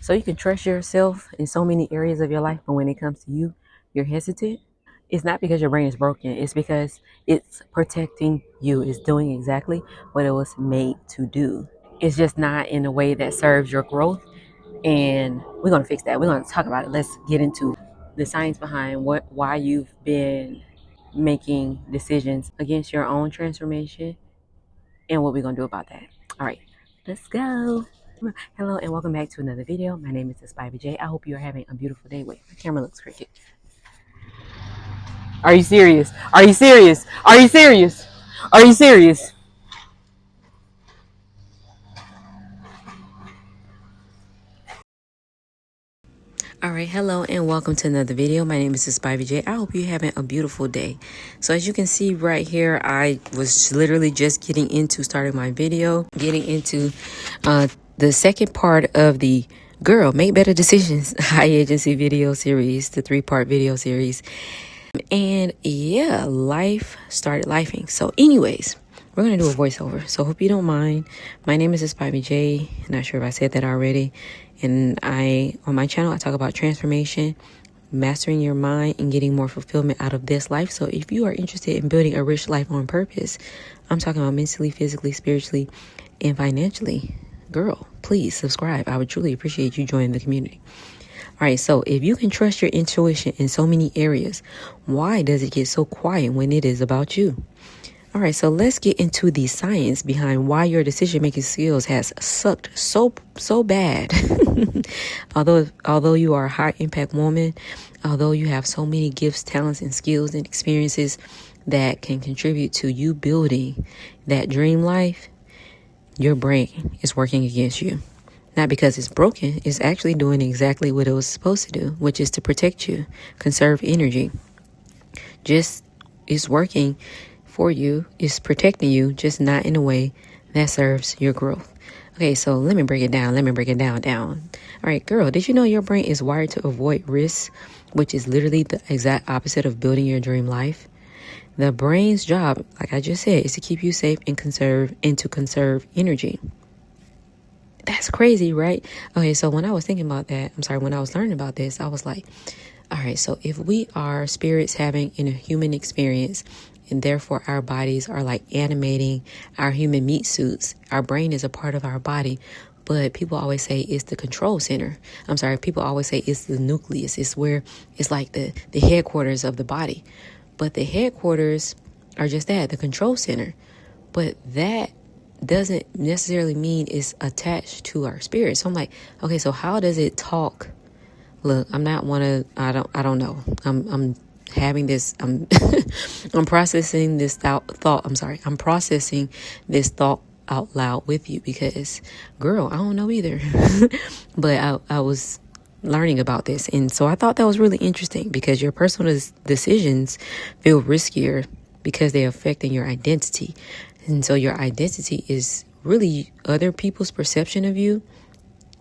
So you can trust yourself in so many areas of your life, but when it comes to you, you're hesitant. It's not because your brain is broken, it's because it's protecting you. It's doing exactly what it was made to do. It's just not in a way that serves your growth. And we're gonna fix that. We're gonna talk about it. Let's get into the science behind why you've been making decisions against your own transformation and what we're gonna do about that. All right, let's go. Hello and welcome back to another video. My name is Spivey J. I hope you're having a beautiful day. Wait, my camera looks crooked. Are you serious? Are you serious? Are you serious? Are you serious? All right, hello and welcome to another video. My name is Spivey J. I hope you're having a beautiful day. So as you can see right here, I was literally just getting into starting my video, getting into the second part of the Girl Make Better Decisions high agency video series, the 3-part video series. And yeah, life started lifing. So anyways, we're going to do a voiceover. So hope you don't mind. My name is Spivey J. Not sure if I said that already. And on my channel, I talk about transformation, mastering your mind, and getting more fulfillment out of this life. So if you are interested in building a rich life on purpose, I'm talking about mentally, physically, spiritually, and financially. Girl, please subscribe. I would truly appreciate you joining the community. All right, so if you can trust your intuition in so many areas, why does it get so quiet when it is about you? All right, so let's get into the science behind why your decision-making skills has sucked so bad. although you are a high impact woman, although you have so many gifts, talents, and skills and experiences that can contribute to you building that dream life, your brain is working against you. Not because it's broken, it's actually doing exactly what it was supposed to do, which is to protect you, conserve energy. Just it's working for you, it's protecting you, just not in a way that serves your growth. Okay, so let me break it down. All right, girl, did you know your brain is wired to avoid risks, which is literally the exact opposite of building your dream life? The brain's job, like I just said, is to keep you safe and to conserve energy. That's crazy, right? Okay, so when I was thinking about that, when I was learning about this, I was like, all right, so if we are spirits having in a human experience, and therefore our bodies are like animating our human meat suits, our brain is a part of our body, but people always say it's the control center. People always say it's the nucleus. It's where it's like the headquarters of the body. But the headquarters are just that, the control center. But that doesn't necessarily mean it's attached to our spirit. So I'm like, okay, so how does it talk? Look, I don't know. I'm having this, I'm processing this thought. I'm processing this thought out loud with you because, girl, I don't know either. But I was learning about this. And so I thought that was really interesting because your personal decisions feel riskier because they're affecting your identity. And so your identity is really other people's perception of you,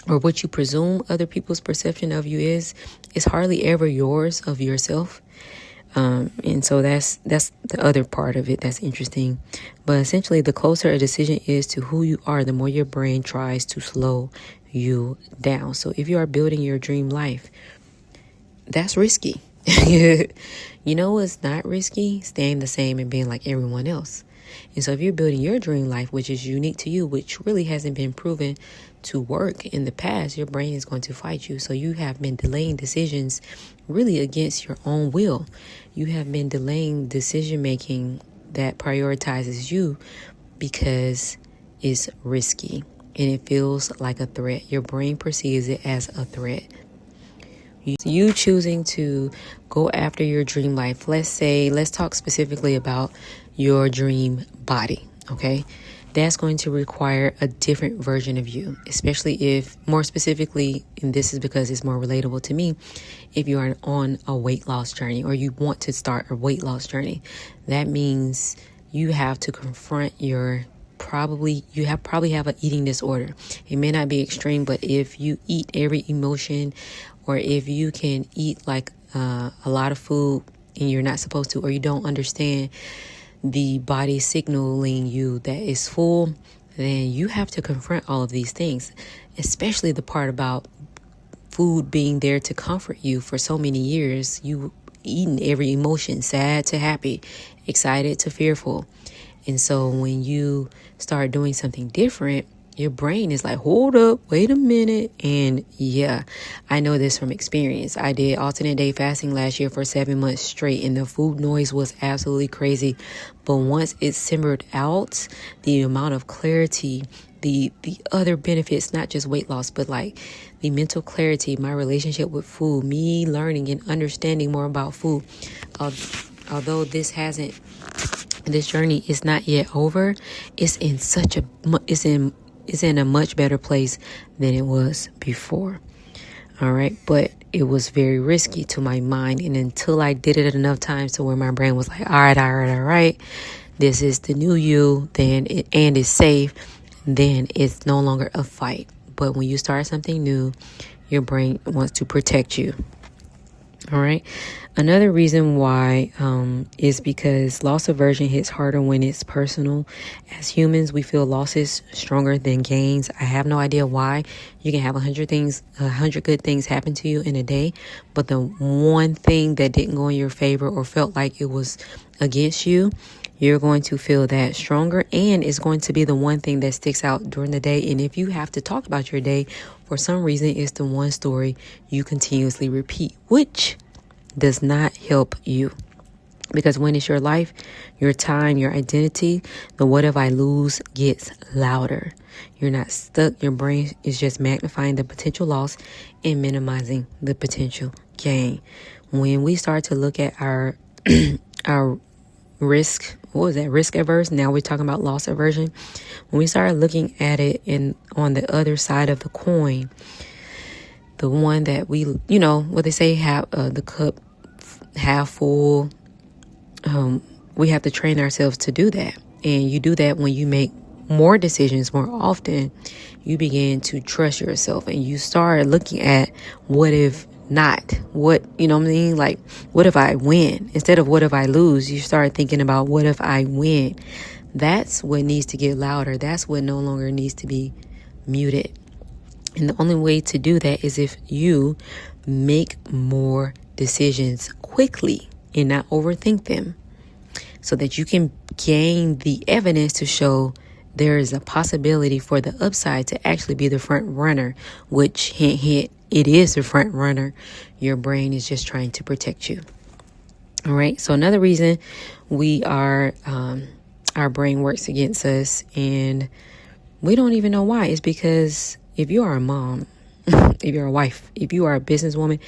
or what you presume other people's perception of you is hardly ever yours of yourself. And so that's the other part of it that's interesting. But essentially, the closer a decision is to who you are, the more your brain tries to slow you down. So if you are building your dream life, that's risky. You know what's not risky? Staying the same and being like everyone else. And so if you're building your dream life, which is unique to you, which really hasn't been proven to work in the past, your brain is going to fight you. So you have been delaying decisions really against your own will. You have been delaying decision making that prioritizes you because it's risky and it feels like a threat. Your brain perceives it as a threat. You choosing to go after your dream life. Let's talk specifically about your dream body, okay? That's going to require a different version of you, especially if, more specifically, and this is because it's more relatable to me, if you are on a weight loss journey or you want to start a weight loss journey. That means you have to confront you probably have an eating disorder. It may not be extreme, but if you eat every emotion, or if you can eat like a lot of food and you're not supposed to, or you don't understand the body signaling you that is full, then you have to confront all of these things, especially the part about food being there to comfort you for so many years. You eaten every emotion, sad to happy, excited to fearful. And so when you start doing something different, your brain is like, hold up, wait a minute. And yeah, I know this from experience. I did alternate day fasting last year for 7 months straight, and the food noise was absolutely crazy. But once it simmered out, the amount of clarity, the other benefits, not just weight loss, but like the mental clarity, my relationship with food, me learning and understanding more about food. Although this journey is not yet over, it's in a much better place than it was before. All right. But it was very risky to my mind. And until I did it enough times to where my brain was like, all right, this is the new you, and it's safe, then it's no longer a fight. But when you start something new, your brain wants to protect you. All right. Another reason why is because loss aversion hits harder when it's personal. As humans, we feel losses stronger than gains. I have no idea why. You can have 100 good things happen to you in a day, but the one thing that didn't go in your favor or felt like it was against you, you're going to feel that stronger, and it's going to be the one thing that sticks out during the day. And if you have to talk about your day, for some reason, it's the one story you continuously repeat, which does not help you. Because when it's your life, your time, your identity, the what if I lose gets louder. You're not stuck. Your brain is just magnifying the potential loss and minimizing the potential gain. When we start to look at our risk, risk averse. Now we're talking about loss aversion. When we start looking at it on the other side of the coin, the one that we, what they say, have the cup half full. We have to train ourselves to do that. And you do that when you make more decisions more often. You begin to trust yourself, and you start looking at what if not, what I mean? Like, what if I win? Instead of what if I lose, you start thinking about what if I win? That's what needs to get louder. That's what no longer needs to be muted. And the only way to do that is if you make more decisions quickly and not overthink them, so that you can gain the evidence to show there is a possibility for the upside to actually be the front runner, which hint, it is the front runner. Your brain is just trying to protect you. All right. So another reason our brain works against us, and we don't even know why, is because if you are a mom, if you're a wife, if you are a businesswoman,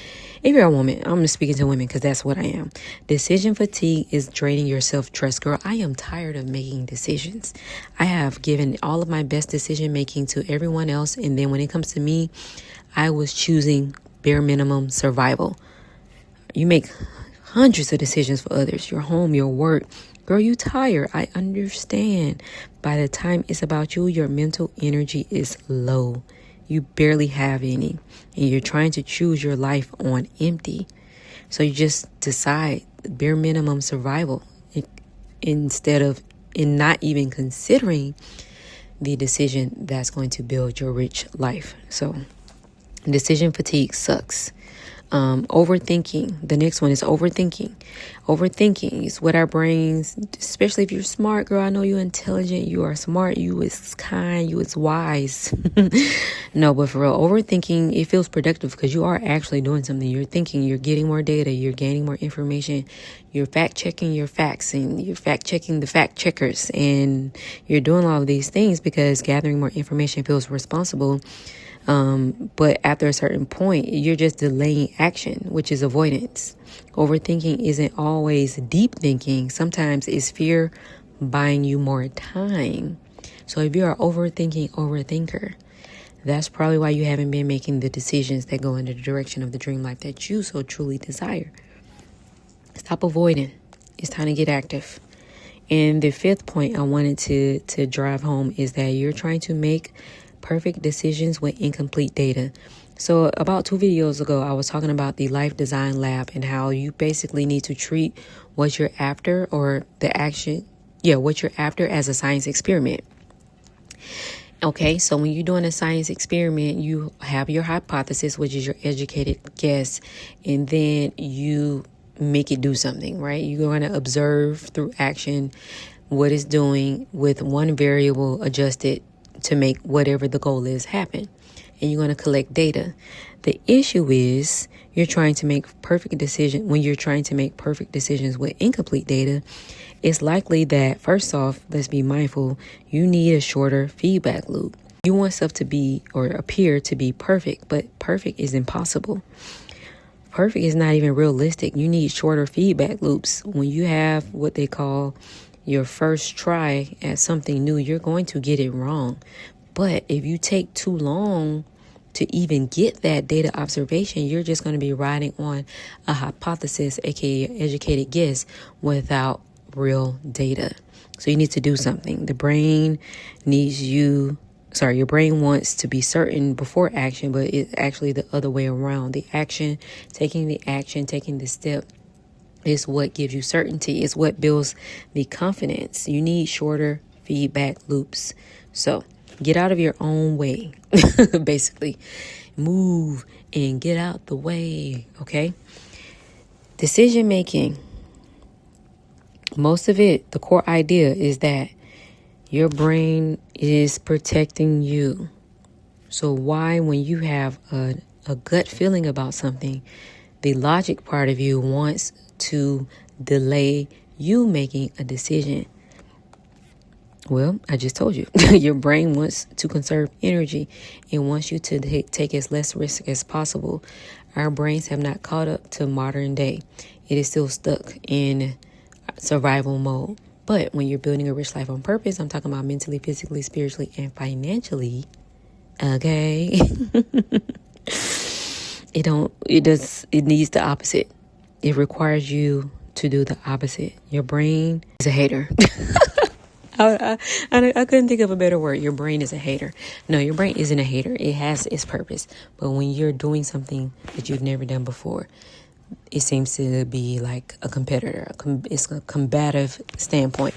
if you're a woman, I'm just speaking to women because that's what I am. Decision fatigue is draining your self-trust. Girl, I am tired of making decisions. I have given all of my best decision making to everyone else. And then when it comes to me, I was choosing bare minimum survival. You make hundreds of decisions for others, your home, your work. Girl, you tired. I understand. By the time it's about you, your mental energy is low. You barely have any, and you're trying to choose your life on empty. So you just decide bare minimum survival instead of not even considering the decision that's going to build your rich life. So decision fatigue sucks. Overthinking. The next one is overthinking. Overthinking is what our brains, especially if you're smart, girl, I know you're intelligent, you are smart, you is kind, you is wise. No, but for real, overthinking, it feels productive because you are actually doing something. You're thinking, you're getting more data, you're gaining more information, you're fact checking your facts, and you're fact checking the fact checkers, and you're doing all of these things because gathering more information feels responsible. But after a certain point, you're just delaying action, which is avoidance. Overthinking isn't always deep thinking. Sometimes it's fear buying you more time. So if you're an overthinker, that's probably why you haven't been making the decisions that go in the direction of the dream life that you so truly desire. Stop avoiding. It's time to get active. And the fifth point I wanted to drive home is that you're trying to make perfect decisions with incomplete data. So about 2 videos ago, I was talking about the Life Design Lab and how you basically need to treat what you're after, or the action, what you're after, as a science experiment. Okay, so when you're doing a science experiment, you have your hypothesis, which is your educated guess, and then you make it do something, right? You're going to observe through action what it's doing with one variable adjusted to make whatever the goal is happen. And you're going to collect data. The issue is you're trying to make perfect decisions. When you're trying to make perfect decisions with incomplete data, it's likely that, first off, let's be mindful, you need a shorter feedback loop. You want stuff to be or appear to be perfect, but perfect is impossible. Perfect is not even realistic. You need shorter feedback loops. When you have what they call your first try at something new, you're going to get it wrong. But if you take too long to even get that data observation, you're just going to be riding on a hypothesis, aka educated guess, without real data. So you need to do something. The brain your brain wants to be certain before action, but it's actually the other way around. Taking the step is what gives you certainty. It's what builds the confidence. You need shorter feedback loops. So get out of your own way. Basically, move and get out the way. Okay. Decision making. Most of it, the core idea is that your brain is protecting you. So why, when you have a gut feeling about something, the logic part of you wants to delay you making a decision? Well, I just told you, your brain wants to conserve energy and wants you to take as less risk as possible. Our brains have not caught up to modern day. It is still stuck in survival mode. But when you're building a rich life on purpose, I'm talking about mentally, physically, spiritually, and financially. Okay. It needs the opposite. It requires you to do the opposite. Your brain is a hater. I couldn't think of a better word. Your brain is a hater. No, your brain isn't a hater. It has its purpose. But when you're doing something that you've never done before, it seems to be like a competitor. It's a combative standpoint.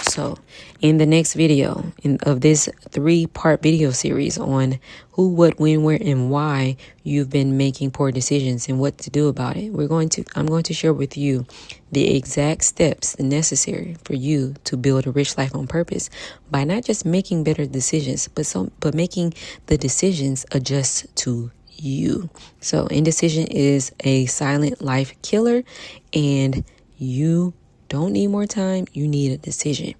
So in the next video of this 3-part video series on who, what, when, where, and why you've been making poor decisions and what to do about it, I'm going to share with you the exact steps necessary for you to build a rich life on purpose by not just making better decisions, but making the decisions adjust to you. So indecision is a silent life killer, and you don't need more time. You need a decision.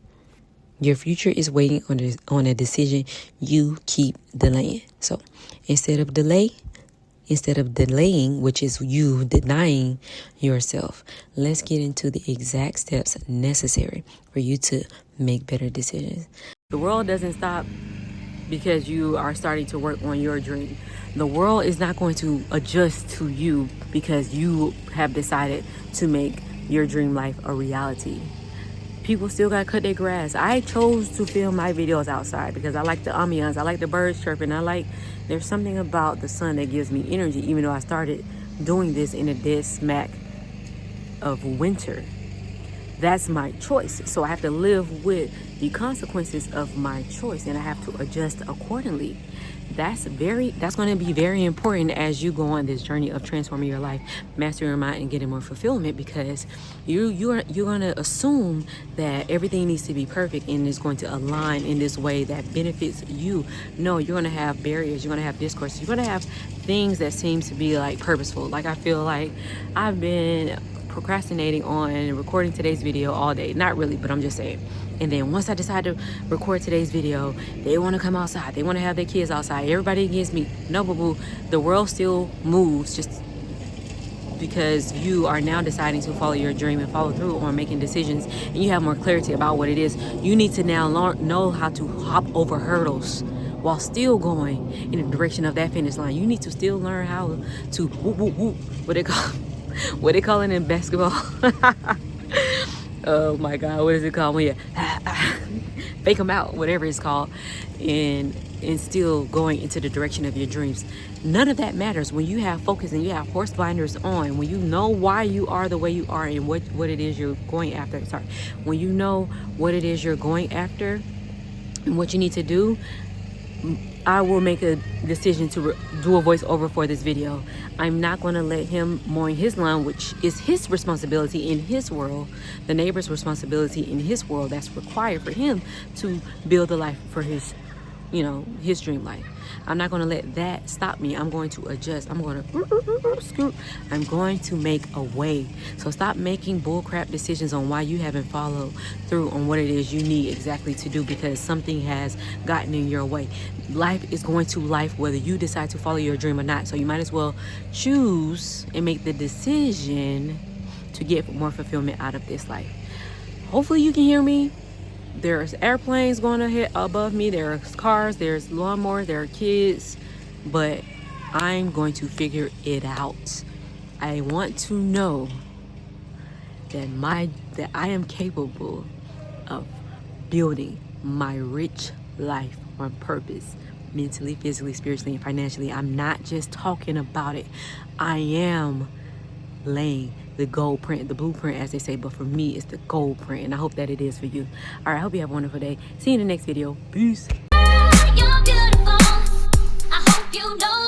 Your future is waiting on a decision you keep delaying. So instead of delaying, which is you denying yourself, let's get into the exact steps necessary for you to make better decisions. The world doesn't stop because you are starting to work on your dream. The world is not going to adjust to you because you have decided to make your dream life a reality. People still got to cut their grass. I chose to film my videos outside because I like the ambiance. I like the birds chirping. There's something about the sun that gives me energy, even though I started doing this in a dead smack of winter. That's my choice. So I have to live with the consequences of my choice, and I have to adjust accordingly. That's going to be very important as you go on this journey of transforming your life, mastering your mind, and getting more fulfillment, because you're going to assume that everything needs to be perfect and is going to align in this way that benefits you. No, you're going to have barriers. You're going to have discourse. You're going to have things that seem to be like purposeful. Like I feel like I've been procrastinating on recording today's video all day. Not really, but I'm just saying. And then once I decide to record today's video, they want to come outside. They want to have their kids outside. Everybody against me. No, boo-boo. The world still moves just because you are now deciding to follow your dream and follow through on making decisions, and you have more clarity about what it is. You need to now know how to hop over hurdles while still going in the direction of that finish line. You need to still learn how to whoop, whoop, whoop. What they call it in basketball? Oh my God, what is it called when you fake them out, whatever it's called, and still going into the direction of your dreams. None of that matters when you have focus and you have horse blinders on, when you know why you are the way you are and what it is you're going after. When you know what it is you're going after and what you need to do, I will make a decision to do a voiceover for this video. I'm not going to let him mow his lawn, which is his responsibility in his world, the neighbor's responsibility in his world. That's required for him to build a life for his, his dream life. I'm not going to let that stop me. I'm going to adjust. I'm going to scoot. I'm going to make a way. So stop making bullcrap decisions on why you haven't followed through on what it is you need exactly to do, because something has gotten in your way. Life is going to life whether you decide to follow your dream or not. So you might as well choose and make the decision to get more fulfillment out of this life. Hopefully you can hear me. There's airplanes going ahead above me, there's cars, there's lawnmowers, there are kids, but I'm going to figure it out. I want to know that I am capable of building my rich life on purpose, mentally, physically, spiritually, and financially. I'm not just talking about it. I am laying the gold print, the blueprint, as they say, but for me, it's the gold print, and I hope that it is for you. All right, I hope you have a wonderful day. See you in the next video. Peace. You're beautiful. I hope you know